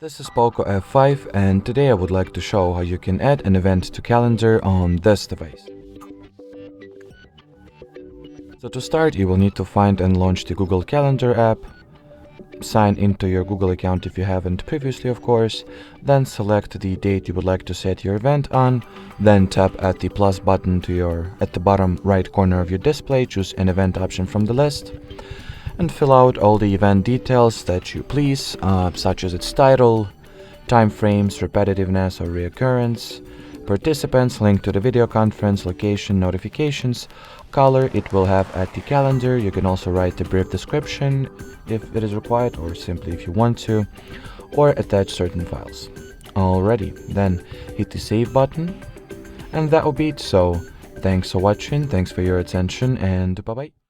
This is POCO F5 and today I would like to show how you can add an event to calendar on this device. So to start, you will need to find and launch the Google Calendar app, sign into your Google account if you haven't previously of course, then select the date you would like to set your event on, then tap at the plus button at the bottom right corner of your display, choose an event option from the list, and fill out all the event details that you please, such as its title, time frames, repetitiveness or reoccurrence, participants, link to the video conference, location, notifications, color it will have at the calendar. You can also write a brief description if it is required or simply if you want to, or attach certain files. Alrighty, then hit the save button and that will be it. So thanks for watching, thanks for your attention, and bye bye.